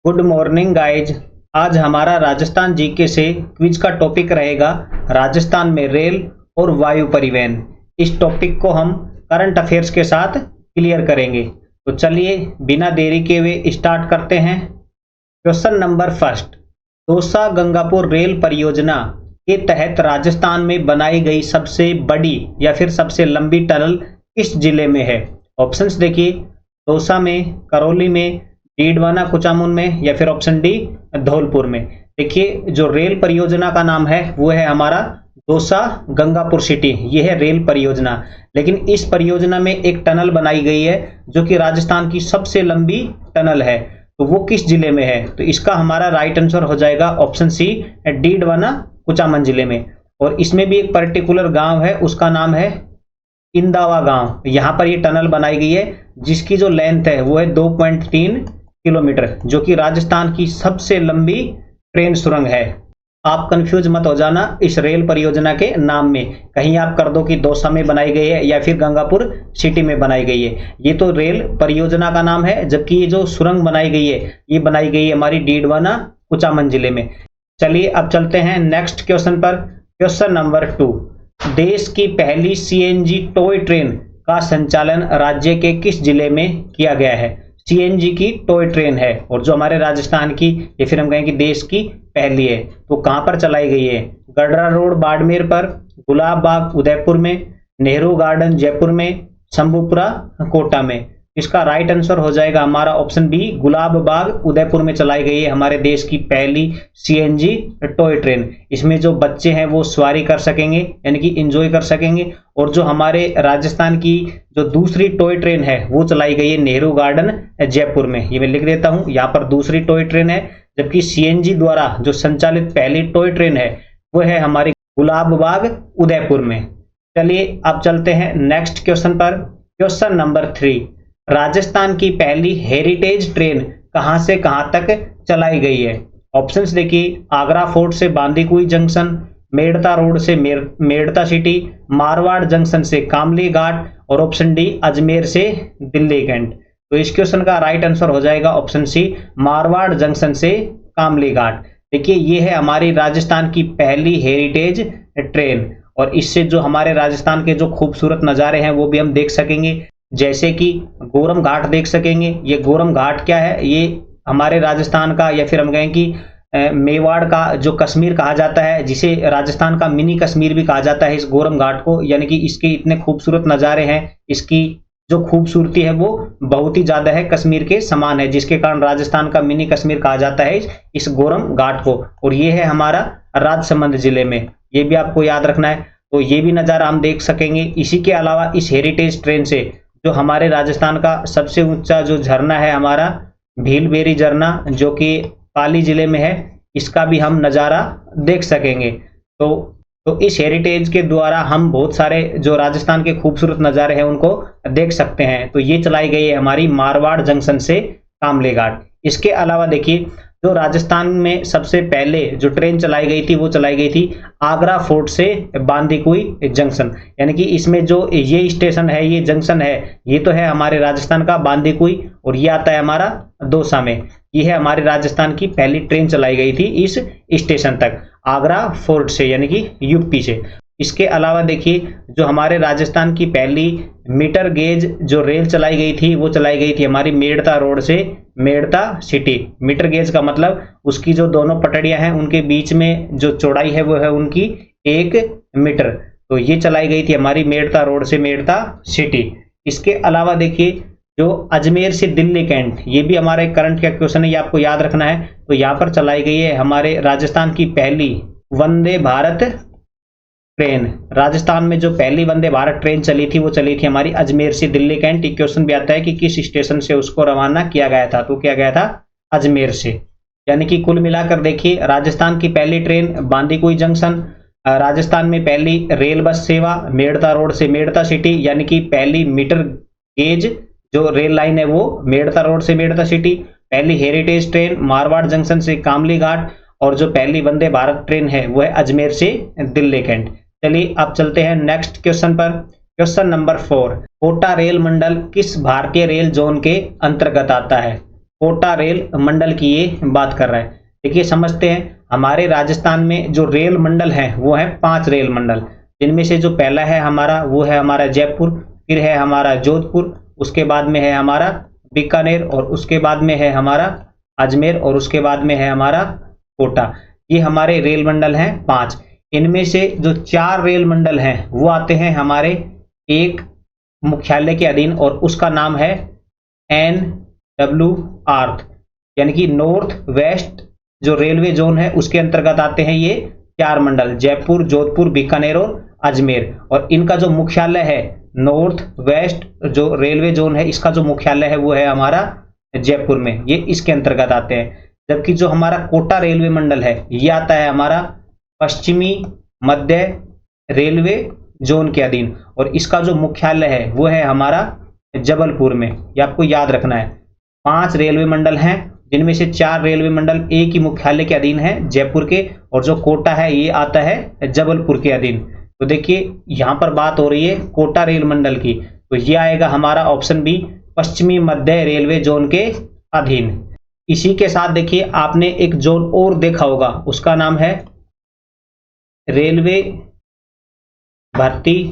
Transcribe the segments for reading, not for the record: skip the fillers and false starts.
Good morning guys. आज हमारा Rajasthan GK से क्विज का टॉपिक रहेगा राजस्थान में रेल और वायु परिवहन। इस टॉपिक को हम करंट अफेयर्स के साथ क्लियर करेंगे। तो चलिए बिना देरी के हुए स्टार्ट करते हैं। Question number first, Dausa Gangapur rail परियोजना के तहत राजस्थान में बनाई गई सबसे बड़ी या फिर सबसे लंबी टनल किस जिले में है? ऑप्शंस देखिए, दौसा में, करौली में, डीडवाना कुचामन में या फिर ऑप्शन डी धौलपुर में। देखिए जो रेल परियोजना का नाम है वो है हमारा दौसा गंगापुर सिटी, ये है रेल परियोजना। लेकिन इस परियोजना में एक टनल बनाई गई है जो कि राजस्थान की सबसे लंबी टनल है, तो वो किस जिले में है? तो इसका हमारा राइट आंसर हो जाएगा ऑप्शन सी डीडवाना कुचामन जिले में। और इसमें भी एक पर्टिकुलर गांव है, उसका नाम है इंदावा गांव। यहाँ पर ये टनल बनाई गई है जिसकी जो लेंथ है वो है 2.3 किलोमीटर, जो कि राजस्थान की सबसे लंबी ट्रेन सुरंग है। आप कंफ्यूज मत हो जाना इस रेल परियोजना के नाम में, कहीं आप कर दो कि दौसा में बनाई गई है या फिर गंगापुर सिटी में बनाई गई है। ये तो रेल परियोजना का नाम है, जबकि ये जो सुरंग बनाई गई है ये बनाई गई है हमारी डीडवाना कुचामन जिले में। चलिए अब चलते हैं नेक्स्ट क्वेश्चन पर। क्वेश्चन नंबर 2, देश की पहली सीएनजी टॉय ट्रेन का संचालन राज्य के किस जिले में किया गया है? सीएनजी की टॉय ट्रेन है और जो हमारे राजस्थान की या फिर हम कहें कि देश की पहली है, तो कहां पर चलाई गई है? गडरा रोड बाड़मेर पर, गुलाब बाग उदयपुर में, नेहरू गार्डन जयपुर में, शंभुपुरा कोटा में। इसका राइट आंसर हो जाएगा हमारा ऑप्शन बी, गुलाब बाग उदयपुर में चलाई गई है हमारे देश की पहली सीएनजी टॉय ट्रेन। इसमें जो बच्चे हैं वो सवारी कर सकेंगे, यानी कि एंजॉय कर सकेंगे। और जो हमारे राजस्थान की जो दूसरी टॉय ट्रेन है वो चलाई गई है नेहरू गार्डन जयपुर में। ये मैं लिख देता हूं, यहाँ पर दूसरी टॉय ट्रेन है, जबकि सीएनजी द्वारा जो संचालित पहली टॉय ट्रेन है वो है हमारी गुलाब बाग उदयपुर में। चलिए अब चलते हैं नेक्स्ट क्वेश्चन पर। क्वेश्चन नंबर 3, राजस्थान की पहली हेरिटेज ट्रेन कहां से कहां तक चलाई गई है? ऑप्शंस देखिए, आगरा फोर्ट से बांदीकुई जंक्शन, मेड़ता रोड से मेड़ता सिटी, मारवाड़ जंक्शन से कामली घाट और ऑप्शन डी अजमेर से दिल्ली कैंट। तो इस क्वेश्चन का राइट आंसर हो जाएगा ऑप्शन सी, मारवाड़ जंक्शन से कामली घाट। देखिए ये है हमारी राजस्थान की पहली हेरिटेज ट्रेन, और इससे जो हमारे राजस्थान के जो खूबसूरत नज़ारे हैं वो भी हम देख सकेंगे, जैसे कि गोरम घाट देख सकेंगे। ये गोरम घाट क्या है? ये हमारे राजस्थान का या फिर हम कहें कि मेवाड़ का जो कश्मीर कहा जाता है, जिसे राजस्थान का मिनी कश्मीर भी कहा जाता है इस गोरम घाट को, यानी कि इसके इतने खूबसूरत नज़ारे हैं, इसकी जो खूबसूरती है वो बहुत ही ज़्यादा है, कश्मीर के समान है, जिसके कारण राजस्थान का मिनी कश्मीर कहा जाता है इस गोरम घाट को। और ये है हमारा राजसमंद जिले में, ये भी आपको याद रखना है। तो ये भी नज़ारा हम देख सकेंगे। इसी के अलावा इस हेरिटेज ट्रेन से जो हमारे राजस्थान का सबसे ऊंचा जो झरना है हमारा भीलबेरी झरना, जो कि पाली जिले में है, इसका भी हम नज़ारा देख सकेंगे। तो इस हेरिटेज के द्वारा हम बहुत सारे जो राजस्थान के खूबसूरत नज़ारे हैं उनको देख सकते हैं। तो ये चलाई गई है हमारी मारवाड़ जंक्शन से कामले घाट। इसके अलावा देखिए जो राजस्थान में सबसे पहले जो ट्रेन चलाई गई थी वो चलाई गई थी आगरा फोर्ट से बांदीकुई जंक्शन, यानी कि इसमें जो ये स्टेशन है, ये जंक्शन है, ये तो है हमारे राजस्थान का बांदीकुई और ये आता है हमारा दौसा में। ये है हमारे राजस्थान की पहली ट्रेन चलाई गई थी इस स्टेशन तक, आगरा फोर्ट से, यानी कि यूपी से। इसके अलावा देखिए जो हमारे राजस्थान की पहली मीटर गेज जो रेल चलाई गई थी वो चलाई गई थी हमारी मेड़ता रोड से मेड़ता सिटी। मीटर गेज का मतलब उसकी जो दोनों पटड़ियां हैं उनके बीच में जो चौड़ाई है वो है उनकी 1 मीटर। तो ये चलाई गई थी हमारी मेड़ता रोड से मेड़ता सिटी। इसके अलावा देखिए जो अजमेर से दिल्ली कैंट, ये भी हमारा एक करंट का क्वेश्चन है, ये आपको याद रखना है। तो यहाँ पर चलाई गई है हमारे राजस्थान की पहली वंदे भारत ट्रेन। राजस्थान में जो पहली वंदे भारत ट्रेन चली थी वो चली थी हमारी अजमेर से दिल्ली कैंट। एक क्वेश्चन भी आता है कि किस स्टेशन से उसको रवाना किया गया था, तो किया गया था अजमेर से। यानी कि कुल मिलाकर देखिए राजस्थान की पहली ट्रेन बांदीकुई जंक्शन, राजस्थान में पहली रेल बस सेवा मेड़ता रोड से मेड़ता सिटी, यानी कि पहली मीटर गेज जो रेल लाइन है वो मेड़ता रोड से मेड़ता सिटी, पहली हेरिटेज ट्रेन मारवाड़ जंक्शन से कामली घाट, और जो पहली वंदे भारत ट्रेन है वो है अजमेर से दिल्ली कैंट। चलिए अब चलते हैं नेक्स्ट क्वेश्चन पर। क्वेश्चन नंबर 4, कोटा रेल मंडल किस भारतीय रेल जोन के अंतर्गत आता है? कोटा रेल मंडल की ये बात कर रहा है। देखिए समझते हैं, हमारे राजस्थान में जो रेल मंडल है वो है 5 रेल मंडल, जिनमें से जो पहला है हमारा वो है हमारा जयपुर, फिर है हमारा जोधपुर, उसके बाद में है हमारा बीकानेर, और उसके बाद में है हमारा अजमेर, और उसके बाद में है हमारा कोटा। ये हमारे रेल मंडल हैं 5। इनमें से जो 4 रेल मंडल हैं वो आते हैं हमारे एक मुख्यालय के अधीन, और उसका नाम है NWR, यानी कि नॉर्थ वेस्ट जो रेलवे जोन है उसके अंतर्गत आते हैं ये 4 मंडल, जयपुर, जोधपुर, बीकानेर और अजमेर। और इनका जो मुख्यालय है नॉर्थ वेस्ट जो रेलवे जोन है, इसका जो मुख्यालय है वो है हमारा जयपुर में, ये इसके अंतर्गत आते हैं। जबकि जो हमारा कोटा रेलवे मंडल है ये आता है हमारा पश्चिमी मध्य रेलवे जोन के अधीन, और इसका जो मुख्यालय है वो है हमारा जबलपुर में। ये आपको याद रखना है। 5 रेलवे मंडल हैं, जिनमें से 4 रेलवे मंडल एक ही मुख्यालय के अधीन है जयपुर के, और जो कोटा है ये आता है जबलपुर के अधीन। तो देखिए यहाँ पर बात हो रही है कोटा रेल मंडल की, तो ये आएगा हमारा ऑप्शन बी, पश्चिमी मध्य रेलवे जोन के अधीन। इसी के साथ देखिए आपने एक जोन और देखा होगा, उसका नाम है रेलवे भर्ती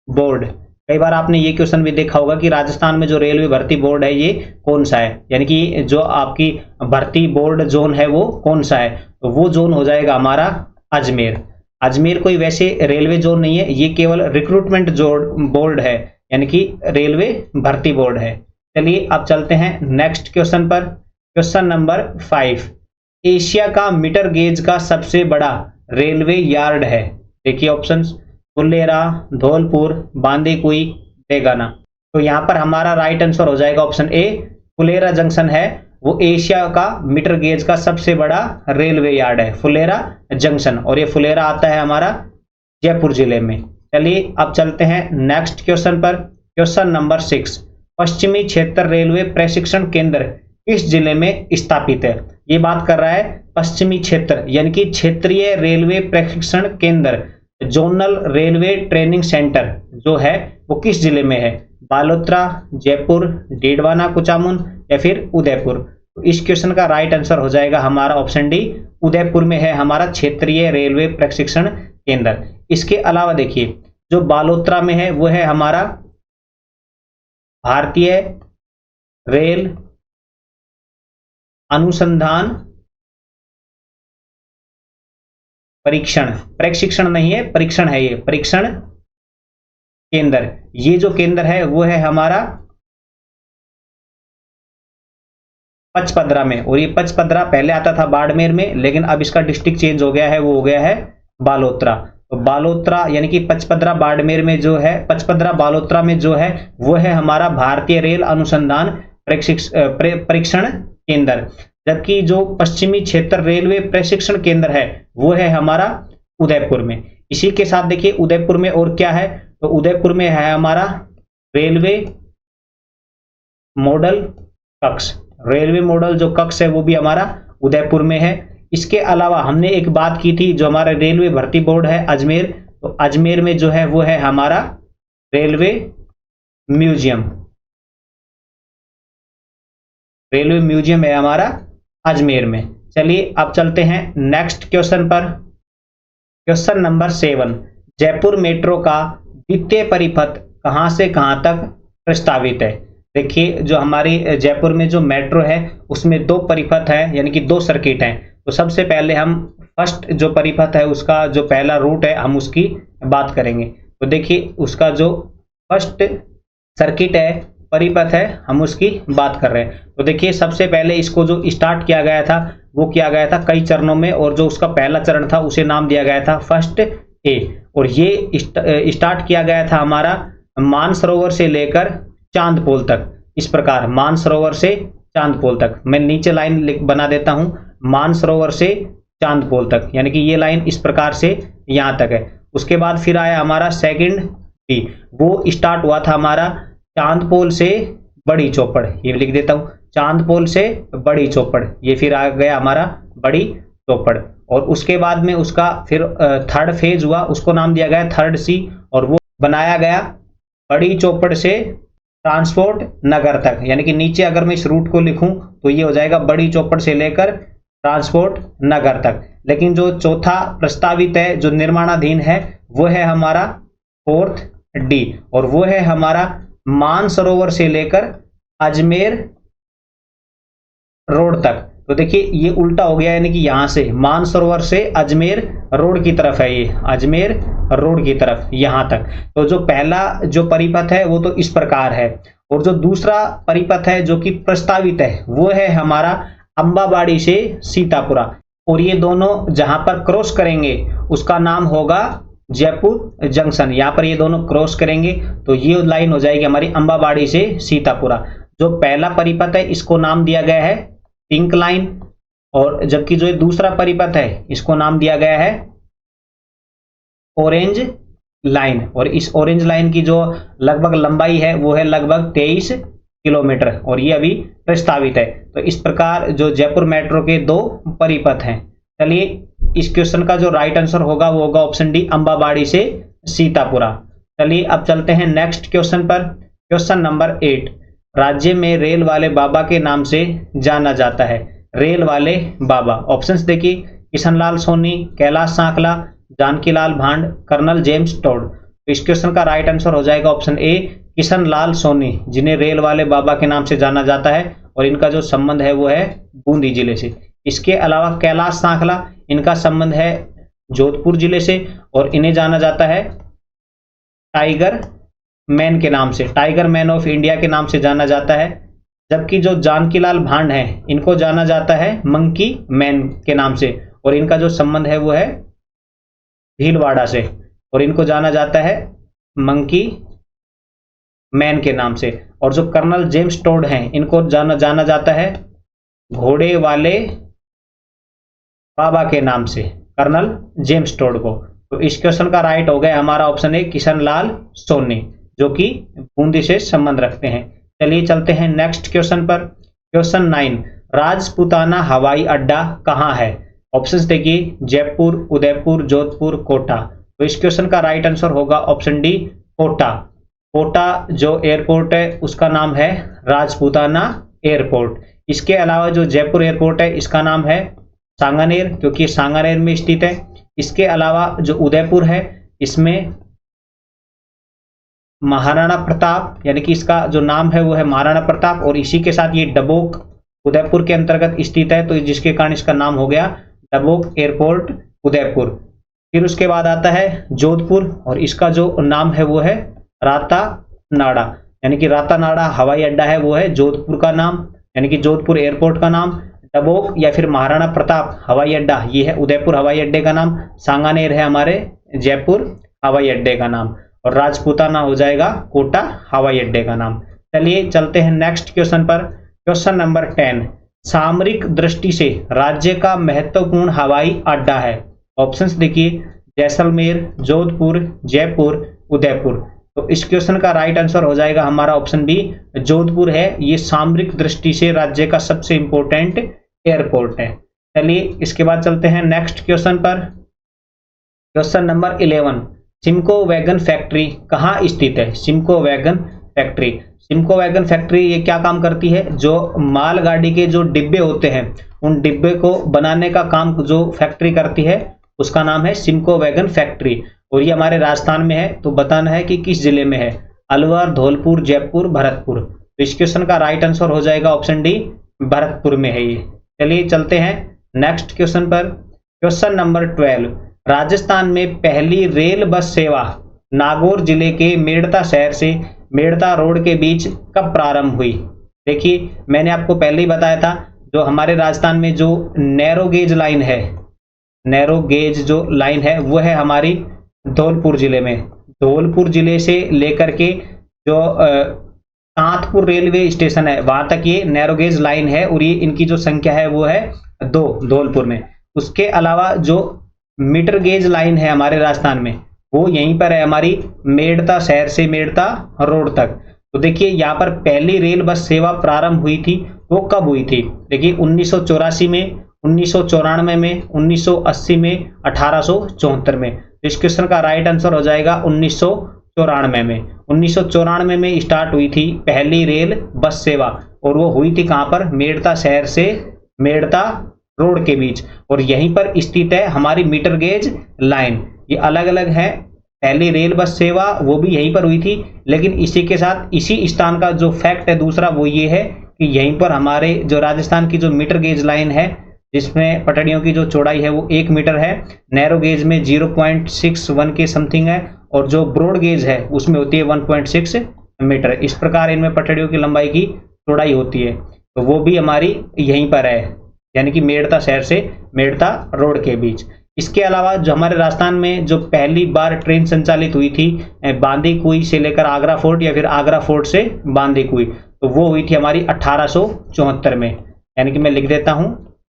बोर्ड। कई बार आपने ये क्वेश्चन भी देखा होगा कि राजस्थान में जो रेलवे भर्ती बोर्ड है ये कौन सा है, यानी कि जो आपकी भर्ती बोर्ड जोन है वो कौन सा है, तो वो जोन हो जाएगा हमारा अजमेर। अजमेर कोई वैसे रेलवे जोन नहीं है, ये केवल रिक्रूटमेंट बोर्ड है, यानी कि रेलवे भर्ती बोर्ड है। चलिए अब चलते हैं नेक्स्ट क्वेश्चन पर। क्वेश्चन नंबर 5, एशिया का मीटर गेज का सबसे बड़ा रेलवे यार्ड है। देखिए ऑप्शंस, फुलेरा, धौलपुर, बांदीकुई, डेगाना। तो यहाँ पर हमारा राइट आंसर हो जाएगा ऑप्शन ए, फुलेरा जंक्शन है वो एशिया का मीटर गेज का सबसे बड़ा रेलवे यार्ड है, फुलेरा जंक्शन, और ये फुलेरा आता है हमारा जयपुर जिले में। चलिए अब चलते हैं नेक्स्ट क्वेश्चन पर। क्वेश्चन नंबर 6, पश्चिमी क्षेत्र रेलवे प्रशिक्षण केंद्र किस जिले में स्थापित है। ये बात कर रहा है पश्चिमी क्षेत्र, यानी कि क्षेत्रीय रेलवे प्रशिक्षण केंद्र, जोनल रेलवे ट्रेनिंग सेंटर जो है वो किस जिले में है, बालोतरा, जयपुर, डीडवाना कुचामुन या फिर उदयपुर। तो इस क्वेश्चन का राइट आंसर हो जाएगा हमारा ऑप्शन डी, उदयपुर में है हमारा क्षेत्रीय रेलवे प्रशिक्षण केंद्र। इसके अलावा देखिए जो बालोतरा में है वो है हमारा भारतीय रेल अनुसंधान परीक्षण, प्रशिक्षण नहीं है परीक्षण है, ये परीक्षण केंद्र। ये जो केंद्र है वो है हमारा पचपदरा में, और ये पचपदरा पहले आता था बाड़मेर में, लेकिन अब इसका डिस्ट्रिक्ट चेंज हो गया है, वो हो गया है बालोतरा। तो बालोतरा यानी कि पचपदरा बाड़मेर में जो है, पचपदरा बालोतरा में जो है वो है हमारा भारतीय रेल अनुसंधान परीक्षण केंद्र। जबकि जो पश्चिमी क्षेत्र रेलवे प्रशिक्षण केंद्र है वो है हमारा उदयपुर में। इसी के साथ देखिए उदयपुर में और क्या है, तो उदयपुर में है हमारा रेलवे मॉडल कक्ष, रेलवे मॉडल जो कक्ष है वो भी हमारा उदयपुर में है। इसके अलावा हमने एक बात की थी, जो हमारा रेलवे भर्ती बोर्ड है अजमेर, तो अजमेर में जो है वो है हमारा रेलवे म्यूजियम, रेलवे म्यूजियम है हमारा अजमेर में। चलिए अब चलते हैं नेक्स्ट क्वेश्चन पर। क्वेश्चन नंबर 7, जयपुर मेट्रो का द्वितीय परिपथ कहां से कहां तक प्रस्तावित है। देखिए जो हमारी जयपुर में जो मेट्रो है उसमें 2 परिपथ है, यानी कि 2 सर्किट हैं। तो सबसे पहले हम फर्स्ट जो परिपथ है उसका जो पहला रूट है हम उसकी बात करेंगे। तो देखिए उसका जो फर्स्ट सर्किट है, परिपथ है, हम उसकी बात कर रहे हैं। तो देखिए सबसे पहले इसको जो स्टार्ट किया गया था वो किया गया था कई चरणों में, और जो उसका पहला चरण था उसे नाम दिया गया था फर्स्ट ए, और ये स्टार्ट किया गया था हमारा मानसरोवर से लेकर चांदपोल तक। इस प्रकार मानसरोवर से चांदपोल तक, मैं नीचे लाइन बना देता हूं, मानसरोवर से चांदपोल तक, यानी कि ये लाइन इस प्रकार से यहां तक है। उसके बाद फिर आया हमारा सेकंड डी, वो स्टार्ट हुआ था हमारा चांदपोल से बड़ी चौपड़, ये लिख देता हूं, चांदपोल से बड़ी चौपड़, ये फिर आ गया हमारा बड़ी चौपड़। और उसके बाद में उसका फिर थर्ड फेज हुआ, उसको नाम दिया गया थर्ड सी, और वो बनाया गया बड़ी चौपड़ से ट्रांसपोर्ट नगर तक, यानी कि नीचे अगर मैं इस रूट को लिखूं तो ये हो जाएगा बड़ी चौपड़ से लेकर ट्रांसपोर्ट नगर तक। लेकिन जो चौथा प्रस्तावित है, जो निर्माणाधीन है, वो है हमारा 4th डी, और वो है हमारा मानसरोवर से लेकर अजमेर रोड तक। तो देखिए ये उल्टा हो गया, यानी कि यहां से मानसरोवर से अजमेर रोड की तरफ है, ये अजमेर रोड की तरफ यहां तक। तो जो पहला जो परिपथ है वो तो इस प्रकार है, और जो दूसरा परिपथ है जो कि प्रस्तावित है वो है हमारा अंबाबाड़ी से सीतापुरा, और ये दोनों जहां पर क्रॉस करेंगे उसका नाम होगा जयपुर जंक्शन। यहाँ पर ये दोनों क्रॉस करेंगे तो ये लाइन हो जाएगी हमारी अंबाबाड़ी से सीतापुरा। जो पहला परिपथ है इसको नाम दिया गया है पिंक लाइन, और जबकि जो दूसरा परिपथ है इसको नाम दिया गया है ऑरेंज लाइन, और इस ऑरेंज लाइन की जो लगभग लंबाई है वो है लगभग 23 किलोमीटर, और ये अभी प्रस्तावित है। तो इस प्रकार जो जयपुर मेट्रो के दो परिपथ हैं। चलिए इस क्वेश्चन का जो राइट आंसर होगा वो होगा ऑप्शन डी, अंबाबाड़ी से सीतापुरा। चलिए अब चलते हैं नेक्स्ट क्वेश्चन पर। क्वेश्चन नंबर 8, राज्य में रेल वाले बाबा के नाम से जाना जाता है। रेल वाले बाबा, ऑप्शंस देखिए, किशनलाल सोनी, कैलाश सांकला, जानकीलाल भांड, कर्नल जेम्स टोड। तो इस क्वेश्चन का राइट आंसर हो जाएगा ऑप्शन ए, किशनलाल सोनी, जिन्हें रेल वाले बाबा के नाम से जाना जाता है, और इनका जो संबंध है वो है बूंदी जिले से। इसके अलावा कैलाश सांकला, इनका संबंध है जोधपुर जिले से, और इन्हें जाना जाता है टाइगर मैन के नाम से, टाइगर मैन ऑफ इंडिया के नाम से जाना जाता है। जबकि जो जानकीलाल भांड हैं इनको जाना जाता है मंकी मैन के नाम से, और इनका जो संबंध है वो है भीलवाड़ा से, और इनको जाना जाता है मंकी मैन के नाम से। और जो कर्नल जेम्स टोड हैं इनको जाना जाता है घोड़े वाले बाबा के नाम से, कर्नल जेम्स टोड को। तो इस क्वेश्चन का राइट हो गया हमारा ऑप्शन ए, किशनलाल सोनी, जो कि बूंदी से संबंध रखते हैं। चलिए चलते हैं नेक्स्ट क्वेश्चन पर। क्वेश्चन 9, राजपुताना हवाई अड्डा कहाँ है? ऑप्शंस देखिए, जयपुर, उदयपुर, जोधपुर, कोटा। तो इस क्वेश्चन का राइट आंसर होगा ऑप्शन डी, कोटा। कोटा जो एयरपोर्ट है उसका नाम है राजपुताना एयरपोर्ट। इसके अलावा जो जयपुर एयरपोर्ट है इसका नाम है सांगानेर, क्योंकि सांगानेर में स्थित है। इसके अलावा जो उदयपुर है इसमें महाराणा प्रताप, यानी कि इसका जो नाम है वो है महाराणा प्रताप, और इसी के साथ ये डबोक उदयपुर के अंतर्गत स्थित है, तो जिसके कारण इसका नाम हो गया डबोक एयरपोर्ट उदयपुर। फिर उसके बाद आता है जोधपुर, और इसका जो नाम है वो है रातानाड़ा, यानी कि रातानाड़ा हवाई अड्डा है वो है जोधपुर का नाम, यानी कि जोधपुर एयरपोर्ट का नाम। डबोक या फिर महाराणा प्रताप हवाई अड्डा ये है उदयपुर हवाई अड्डे का नाम। सांगानेर है हमारे जयपुर हवाई अड्डे का नाम, और राजपुताना हो जाएगा कोटा हवाई अड्डे का नाम। चलिए चलते हैं नेक्स्ट क्वेश्चन पर। क्वेश्चन नंबर 10, सामरिक दृष्टि से राज्य का महत्वपूर्ण हवाई अड्डा है। ऑप्शंस देखिए, जैसलमेर, जोधपुर, जयपुर, उदयपुर। तो इस क्वेश्चन का राइट आंसर हो जाएगा हमारा ऑप्शन बी, जोधपुर है। ये सामरिक दृष्टि से राज्य का सबसे इंपॉर्टेंट एयरपोर्ट है। चलिए इसके बाद चलते हैं नेक्स्ट क्वेश्चन पर। Question number 11, Simco wagon factory कहाँ स्थित है? Simco wagon factory, Simco wagon factory ये क्या काम करती है? जो मालगाड़ी के जो डिब्बे होते हैं उन डिब्बे को बनाने का काम जो फैक्ट्री करती है उसका नाम है सिमको वैगन फैक्ट्री, और ये हमारे राजस्थान में है। तो बताना है कि किस जिले में है, अलवर, धौलपुर, जयपुर, भरतपुर। तो इस क्वेश्चन का राइट आंसर हो जाएगा ऑप्शन डी, भरतपुर में है ये। चलिए चलते हैं नेक्स्ट क्वेश्चन पर। क्वेश्चन नंबर 12, राजस्थान में पहली रेल बस सेवा नागौर जिले के मेड़ता शहर से मेड़ता रोड के बीच कब प्रारंभ हुई? देखिए मैंने आपको पहले ही बताया था, जो हमारे राजस्थान में जो नैरो गेज लाइन है, नैरो गेज जो लाइन है वो है हमारी धौलपुर जिले में। धौलपुर जिले से लेकर के जो कांतपुर रेलवे स्टेशन है वहां तक ये नैरो गेज लाइन है, और ये इनकी जो संख्या है वो है 2 धौलपुर में। उसके अलावा जो मीटर गेज लाइन है हमारे राजस्थान में वो यहीं पर है हमारी मेड़ता शहर से मेड़ता रोड तक। तो देखिए यहाँ पर पहली रेल बस सेवा प्रारंभ हुई थी, वो कब हुई थी? देखिए 1984 में, 1994 में, 1980 में, 1874 में। इस क्वेश्चन का राइट आंसर हो जाएगा 1994 में 1994 में स्टार्ट हुई थी पहली रेल बस सेवा, और वो हुई थी कहाँ पर? मेड़ता शहर से मेड़ता रोड के बीच, और यहीं पर स्थित है हमारी मीटर गेज लाइन। ये अलग अलग है, पहली रेल बस सेवा वो भी यहीं पर हुई थी, लेकिन इसी के साथ इसी स्थान का जो फैक्ट है दूसरा वो ये है कि यहीं पर हमारे जो राजस्थान की जो मीटर गेज लाइन है, जिसमें पटड़ियों की जो चौड़ाई है वो 1 मीटर है, नैरो गेज में 0.61 के समथिंग है, और जो ब्रॉड गेज है उसमें होती है 1.6 मीटर। इस प्रकार इनमें पटड़ियों की लंबाई की चौड़ाई होती है, तो वो भी हमारी यहीं पर है, यानी कि मेड़ता शहर से मेड़ता रोड के बीच। इसके अलावा जो हमारे राजस्थान में जो पहली बार ट्रेन संचालित हुई थी बांदीकुई से लेकर आगरा फोर्ट, या फिर आगरा फोर्ट से बांदीकुई, तो वो हुई थी हमारी 1874 में, यानी कि मैं लिख देता हूं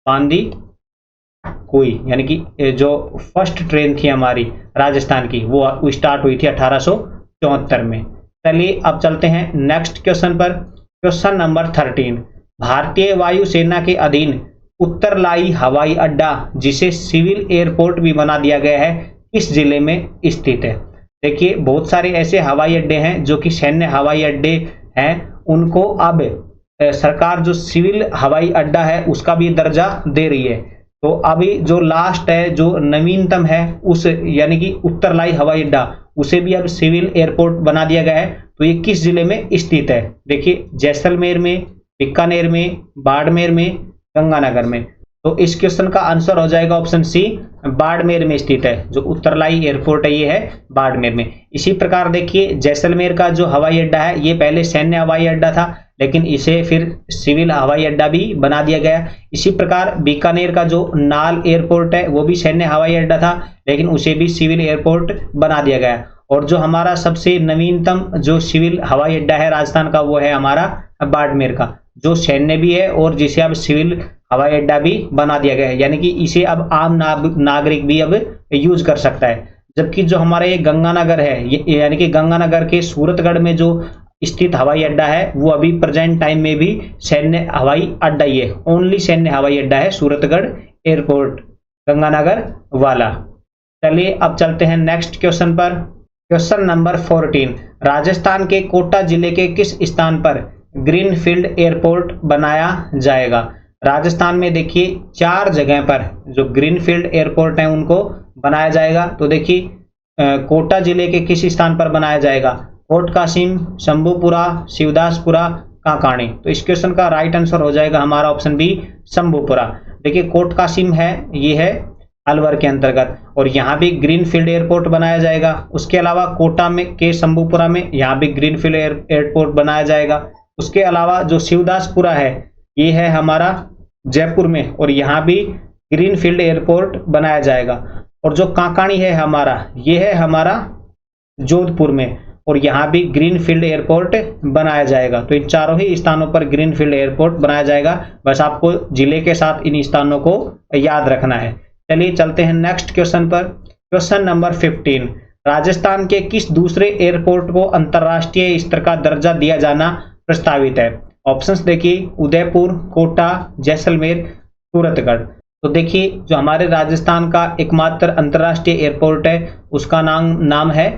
बांदीकुई, यानी कि जो फर्स्ट ट्रेन थी हमारी राजस्थान की वो स्टार्ट हुई थी 1874 में। चलिए अब चलते हैं नेक्स्ट क्वेश्चन पर। क्वेश्चन नंबर 13, भारतीय वायुसेना के अधीन उत्तरलाई हवाई अड्डा, जिसे सिविल एयरपोर्ट भी बना दिया गया है, किस जिले में स्थित है? देखिए बहुत सारे ऐसे हवाई अड्डे हैं जो कि सैन्य हवाई अड्डे हैं, उनको अब सरकार जो सिविल हवाई अड्डा है उसका भी दर्जा दे रही है। तो अभी जो लास्ट है, जो नवीनतम है, उस यानी कि उत्तरलाई हवाई अड्डा, उसे भी अब सिविल एयरपोर्ट बना दिया गया है। तो ये किस जिले में स्थित है? देखिए जैसलमेर में, बीकानेर में, बाड़मेर में, गंगानगर में। तो इस क्वेश्चन का आंसर हो जाएगा ऑप्शन सी, बाड़मेर में स्थित है। जो उत्तरलाई एयरपोर्ट है ये है बाड़मेर में। इसी प्रकार देखिए जैसलमेर का जो हवाई अड्डा है ये पहले सैन्य हवाई अड्डा था, लेकिन इसे फिर सिविल हवाई अड्डा भी बना दिया गया। इसी प्रकार बीकानेर का जो नाल एयरपोर्ट है वो भी सैन्य हवाई अड्डा था, लेकिन उसे भी सिविल एयरपोर्ट बना दिया गया। और जो हमारा सबसे नवीनतम जो सिविल हवाई अड्डा है राजस्थान का वो है हमारा बाड़मेर का, जो सैन्य भी है और जिसे अब सिविल हवाई अड्डा भी बना दिया गया है, यानी कि इसे अब आम नागरिक भी अब यूज कर सकता है। जबकि जो हमारा ये गंगानगर है, यानी कि गंगानगर के सूरतगढ़ में जो स्थित हवाई अड्डा है वो अभी प्रेजेंट टाइम में भी सैन्य हवाई अड्डा ही है, ओनली सैन्य हवाई अड्डा है सूरतगढ़ एयरपोर्ट गंगानगर वाला। चलिए अब चलते हैं नेक्स्ट क्वेश्चन पर। क्वेश्चन नंबर 14, राजस्थान के कोटा जिले के किस स्थान पर ग्रीनफील्ड एयरपोर्ट बनाया जाएगा? राजस्थान में देखिए 4 जगह पर जो ग्रीनफील्ड एयरपोर्ट है उनको बनाया जाएगा। तो देखिए कोटा जिले के किस स्थान पर बनाया जाएगा? कोट कासिम, शंभूपुरा, शिवदासपुरा, काकाणी। तो इस क्वेश्चन का राइट आंसर हो जाएगा हमारा ऑप्शन बी, शंभूपुरा। देखिए कोट कासिम है, ये है अलवर के अंतर्गत, और यहाँ भी ग्रीनफील्ड एयरपोर्ट बनाया जाएगा। उसके अलावा कोटा में के शंभूपुरा में यहाँ भी ग्रीनफील्ड एयरपोर्ट बनाया जाएगा। उसके अलावा जो शिवदासपुरा है ये है हमारा जयपुर में, और यहाँ भी ग्रीनफील्ड एयरपोर्ट बनाया जाएगा। और जो काकाणी है हमारा, ये है हमारा जोधपुर में, और यहाँ भी ग्रीनफील्ड एयरपोर्ट बनाया जाएगा। तो इन चारों ही स्थानों पर ग्रीनफील्ड एयरपोर्ट बनाया जाएगा। बस आपको जिले के साथ इन स्थानों को याद रखना है। चलिए चलते हैं नेक्स्ट क्वेश्चन पर। क्वेश्चन नंबर 15, राजस्थान के किस दूसरे एयरपोर्ट को अंतर्राष्ट्रीय स्तर का दर्जा दिया जाना प्रस्तावित है? ऑप्शंस देखिए उदयपुर, कोटा, जैसलमेर, सूरतगढ़। तो देखिए जो हमारे राजस्थान का एकमात्र अंतर्राष्ट्रीय एयरपोर्ट है उसका नाम है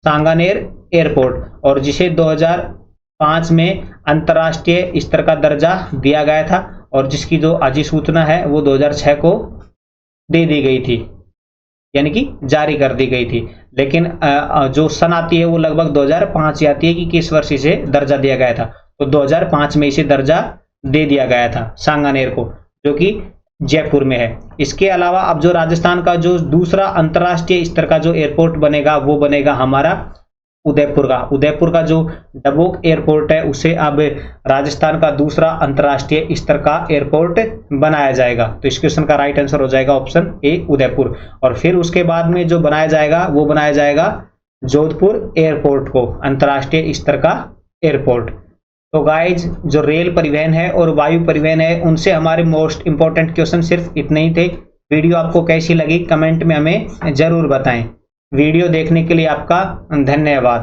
सांगानेर एयरपोर्ट, और जिसे 2005 में अंतर्राष्ट्रीय स्तर का दर्जा दिया गया था, और जिसकी जो अधिसूचना है वो 2006 को दे दी गई थी, यानी कि जारी कर दी गई थी। लेकिन जो सन आती है वो लगभग 2005 आती है कि किस वर्ष इसे दर्जा दिया गया था। तो 2005 में इसे दर्जा दे दिया गया था सांगानेर को, जो कि जयपुर में है। इसके अलावा अब जो राजस्थान का जो दूसरा अंतर्राष्ट्रीय स्तर का जो एयरपोर्ट बनेगा वो बनेगा हमारा उदयपुर का जो डबोक एयरपोर्ट है उसे अब राजस्थान का दूसरा अंतर्राष्ट्रीय स्तर का एयरपोर्ट बनाया जाएगा। तो इस क्वेश्चन का राइट आंसर हो जाएगा ऑप्शन ए, उदयपुर। और फिर उसके बाद में जो बनाया जाएगा वो बनाया जाएगा जोधपुर एयरपोर्ट को अंतर्राष्ट्रीय स्तर का एयरपोर्ट। तो गाइज जो रेल परिवहन है और वायु परिवहन है उनसे हमारे मोस्ट इंपॉर्टेंट क्वेश्चन सिर्फ इतने ही थे। वीडियो आपको कैसी लगी कमेंट में हमें जरूर बताएं। वीडियो देखने के लिए आपका धन्यवाद।